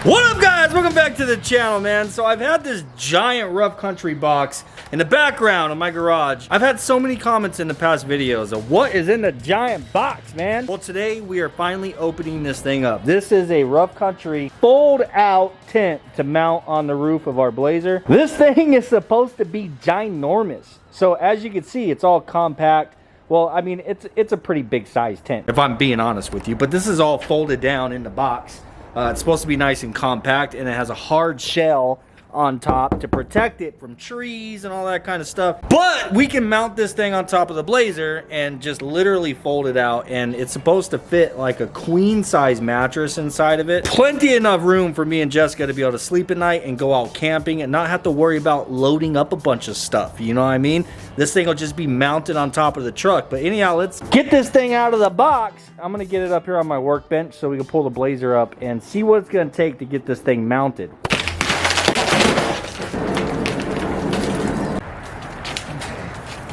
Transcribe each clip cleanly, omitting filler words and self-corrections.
What up, guys? Welcome back to the channel, man. So I've had this giant rough country box in the background of my garage. I've had so many comments in the past videos of what is in the giant box, man. Well, today we are finally opening this thing up. This is a rough country fold out tent to mount on the roof of our Blazer. This thing is supposed to be ginormous. So as you can see, it's all compact. Well, I mean, it's a pretty big size tent, if I'm being honest with you, but this is all folded down in the box. It's supposed to be nice and compact, and it has a hard shell on top to protect it from trees and all that kind of stuff. But we can mount this thing on top of the Blazer and just literally fold it out, and it's supposed to fit like a queen size mattress inside of it. Plenty enough room for me and Jessica to be able to sleep at night and go out camping and not have to worry about loading up a bunch of stuff, you know what I mean? This thing will just be mounted on top of the truck. But anyhow, let's get this thing out of the box. I'm gonna get it up here on my workbench so we can pull the Blazer up and see what it's gonna take to get this thing mounted.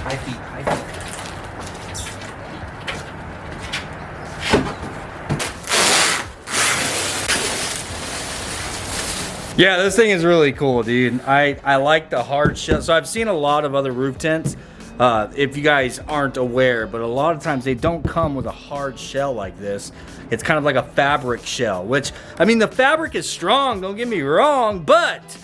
High feet, high feet. Yeah, this thing is really cool, dude. I like the hard shell. So I've seen a lot of other roof tents, if you guys aren't aware, but a lot of times they don't come with a hard shell like this. It's kind of like a fabric shell, which, I mean, the fabric is strong, don't get me wrong, but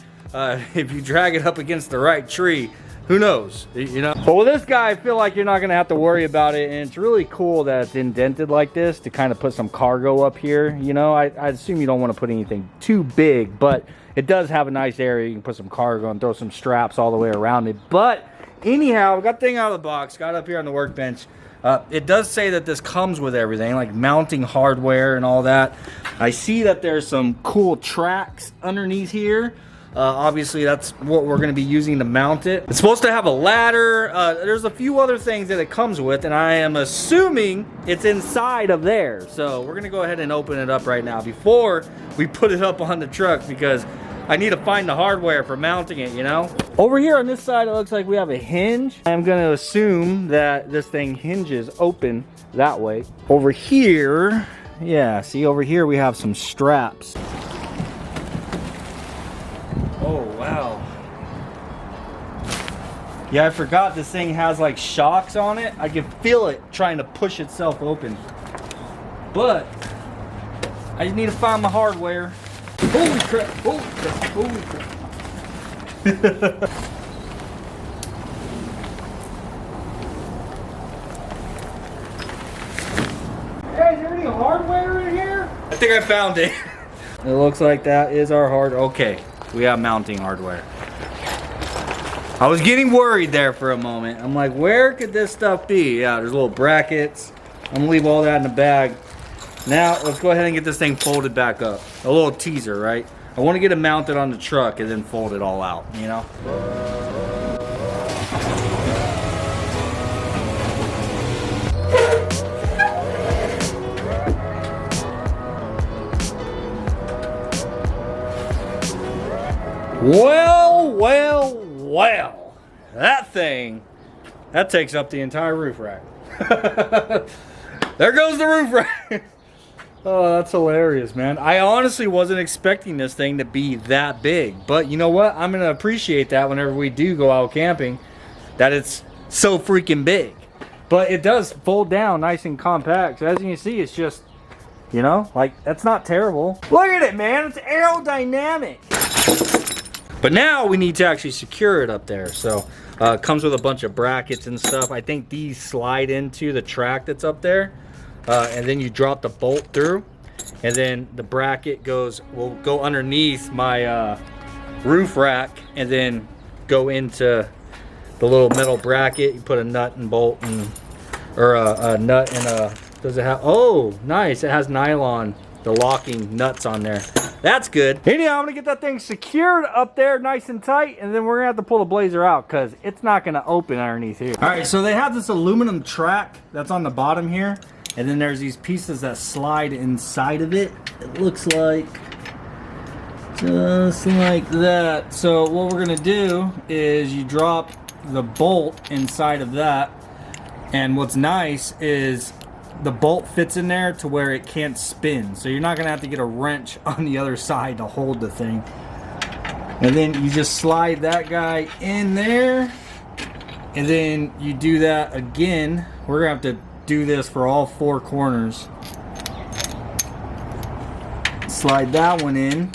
if you drag it up against the right tree, who knows, you know? But with this guy, I feel like you're not gonna have to worry about it, and it's really cool that it's indented like this to kind of put some cargo up here, you know? I assume you don't want to put anything too big, but it does have a nice area. You can put some cargo and throw some straps all the way around it. But anyhow, we got the thing out of the box, got it up here on the workbench. It does say that this comes with everything, like mounting hardware and all that. I see that there's some cool tracks underneath here. Obviously, that's what we're going to be using to mount it. It's supposed to have a ladder. There's a few other things that it comes with, and I am assuming it's inside of there. So we're going to go ahead and open it up right now before we put it up on the truck, because I need to find the hardware for mounting it, you know? Over here on this side, it looks like we have a hinge. I'm going to assume that this thing hinges open that way. Over here, yeah, see over here we have some straps. Oh, wow. Yeah, I forgot this thing has like shocks on it. I can feel it trying to push itself open. But I just need to find my hardware. Holy crap, holy crap, holy crap. Hey, is there any hardware in here? I think I found it. It looks like that is our okay. We have mounting hardware. I was getting worried there for a moment. I'm like, where could this stuff be? Yeah, there's little brackets. I'm gonna leave all that in the bag. Now, let's go ahead and get this thing folded back up. A little teaser, right? I want to get it mounted on the truck and then fold it all out, you know? Well, well, well. That thing, that takes up the entire roof rack. There goes the roof rack. Oh, that's hilarious, man. I honestly wasn't expecting this thing to be that big. But you know what? I'm going to appreciate that whenever we do go out camping, that it's so freaking big. But it does fold down nice and compact. So as you can see, it's just, you know, like, that's not terrible. Look at it, man. It's aerodynamic. But now we need to actually secure it up there. So it comes with a bunch of brackets and stuff. I think these slide into the track that's up there. And then you drop the bolt through. And then the bracket will go underneath my roof rack. And then go into the little metal bracket. You put a nut and bolt and, or a nut and a, does it have, oh, nice. It has nylon, the locking nuts on there. That's good. Anyhow, I'm gonna get that thing secured up there nice and tight, and then we're gonna have to pull the Blazer out because it's not gonna open underneath here. All right, so they have this aluminum track that's on the bottom here, and then there's these pieces that slide inside of it. It looks like just like that. So what we're gonna do is you drop the bolt inside of that, and what's nice is the bolt fits in there to where it can't spin. So you're not gonna have to get a wrench on the other side to hold the thing. And then you just slide that guy in there. And then you do that again. We're gonna have to do this for all 4 corners. Slide that one in.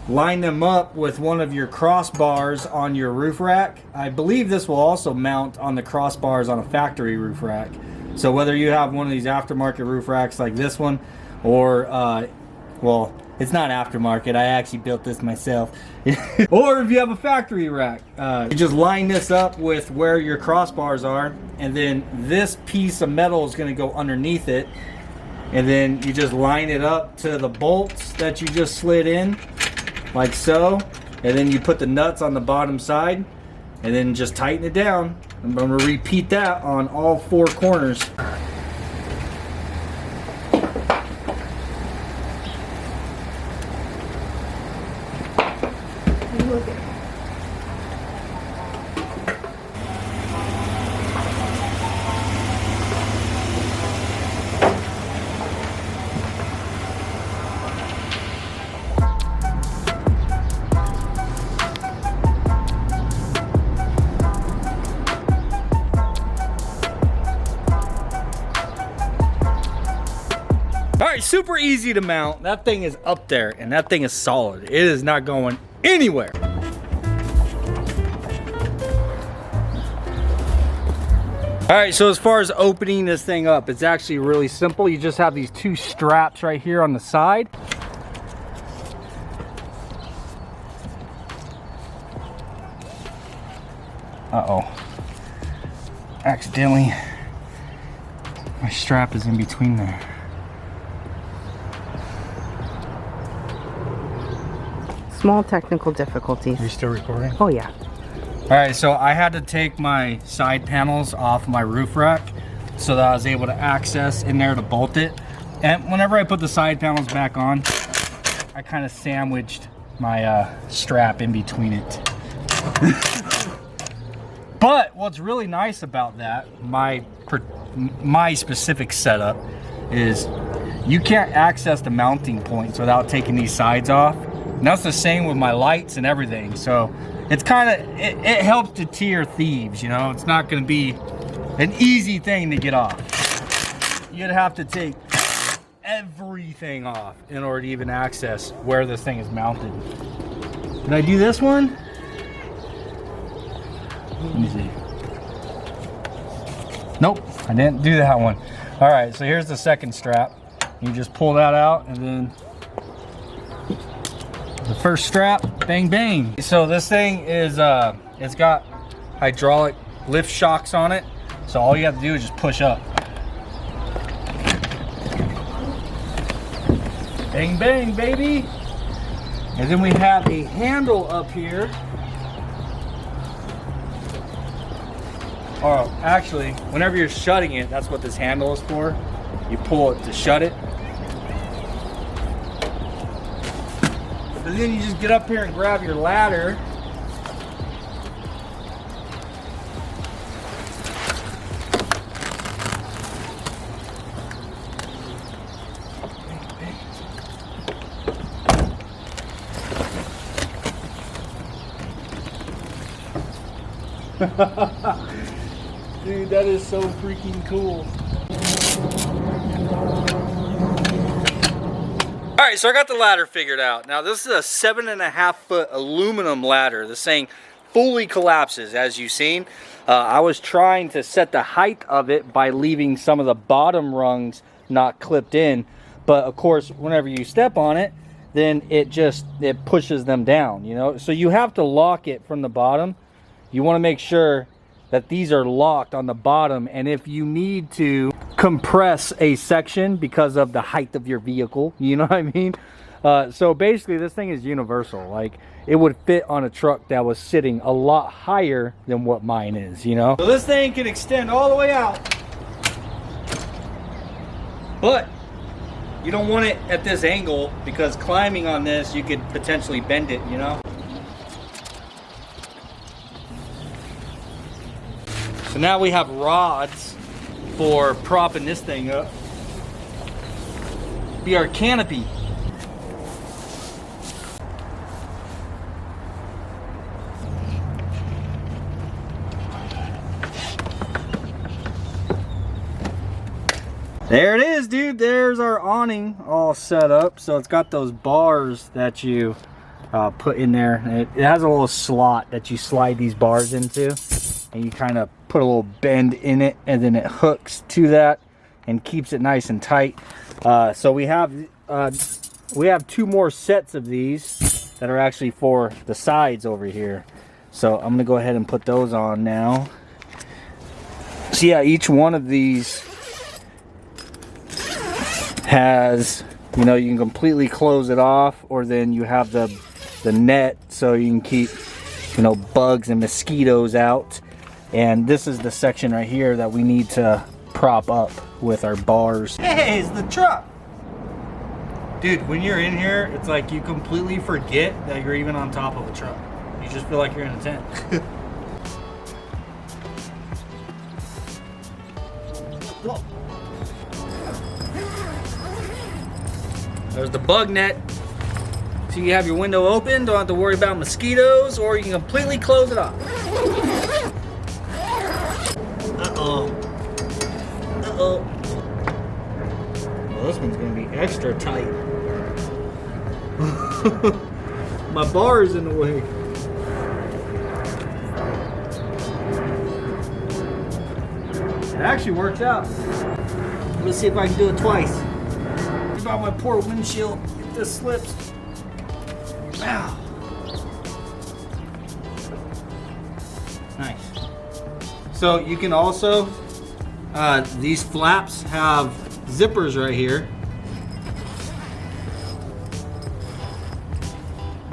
Line them up with one of your crossbars on your roof rack. I believe this will also mount on the crossbars on a factory roof rack. So whether you have one of these aftermarket roof racks like this one, or well, it's not aftermarket, I actually built this myself. Or if you have a factory rack, you just line this up with where your crossbars are, and then this piece of metal is going to go underneath it, and then you just line it up to the bolts that you just slid in, like so, and then you put the nuts on the bottom side, and then just tighten it down. I'm going to repeat that on all 4 corners. Alright, super easy to mount. That thing is up there and that thing is solid. It is not going anywhere. Alright, so as far as opening this thing up, it's actually really simple. You just have these 2 straps right here on the side. Uh-oh. Accidentally, my strap is in between there. Small technical difficulties. Are you still recording? Oh yeah. All right, so I had to take my side panels off my roof rack so that I was able to access in there to bolt it. And whenever I put the side panels back on, I kind of sandwiched my strap in between it. But what's really nice about that, my specific setup, is you can't access the mounting points without taking these sides off. And that's the same with my lights and everything. So it's kind of, it helps deter thieves, you know? It's not gonna be an easy thing to get off. You'd have to take everything off in order to even access where this thing is mounted. Did I do this one? Let me see. Nope, I didn't do that one. All right, so here's the second strap. You just pull that out and then the first strap, bang bang. So this thing is it's got hydraulic lift shocks on it, so all you have to do is just push up. Bang bang, baby. And then we have a handle up here. Or actually, whenever you're shutting it, that's what this handle is for. You pull it to shut it. And then you just get up here and grab your ladder. Dude, that is so freaking cool. All right, so I got the ladder figured out. Now this is a 7.5 foot aluminum ladder. This thing fully collapses, as you've seen. I was trying to set the height of it by leaving some of the bottom rungs not clipped in, but of course, whenever you step on it, then it pushes them down, you know? So you have to lock it from the bottom. You want to make sure that these are locked on the bottom, and if you need to compress a section because of the height of your vehicle, you know what I mean? So basically this thing is universal. Like, it would fit on a truck that was sitting a lot higher than what mine is, you know? So this thing can extend all the way out, but you don't want it at this angle because climbing on this, you could potentially bend it, you know? So now we have rods for propping this thing up. Be our canopy. There it is, dude. There's our awning all set up. So it's got those bars that you put in there. It has a little slot that you slide these bars into, and you kind of put a little bend in it, and then it hooks to that and keeps it nice and tight. So we have 2 more sets of these that are actually for the sides over here. So I'm gonna go ahead and put those on now. So yeah, each one of these has, you know, you can completely close it off, or then you have the net so you can keep, you know, bugs and mosquitoes out. And this is the section right here that we need to prop up with our bars. Hey, it's the truck. Dude, when you're in here, it's like you completely forget that you're even on top of a truck. You just feel like you're in a tent. There's the bug net. So you have your window open, don't have to worry about mosquitoes, or you can completely close it off. Uh-oh. Uh-oh. Well, this one's gonna be extra tight. My bar is in the way. It actually works out. Let's see if I can do it twice. What about my poor windshield? If this slips. Wow. Nice. So you can also, these flaps have zippers right here.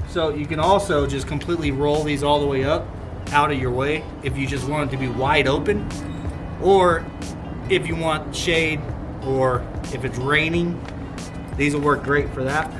So you can also just completely roll these all the way up, out of your way, if you just want it to be wide open, or if you want shade, or if it's raining, these will work great for that.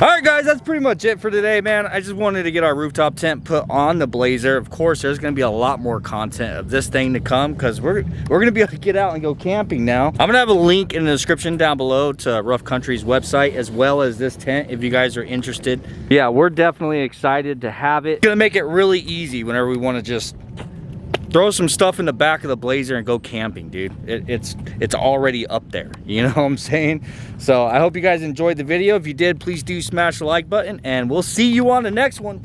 Alright guys, that's pretty much it for today, man. I just wanted to get our rooftop tent put on the Blazer. Of course, there's going to be a lot more content of this thing to come, because we're going to be able to get out and go camping now. I'm going to have a link in the description down below to Rough Country's website, as well as this tent, if you guys are interested. Yeah, we're definitely excited to have it. It's going to make it really easy whenever we want to just throw some stuff in the back of the Blazer and go camping, dude. It's already up there, you know what I'm saying? So I hope you guys enjoyed the video. If you did, please do smash the like button, and we'll see you on the next one.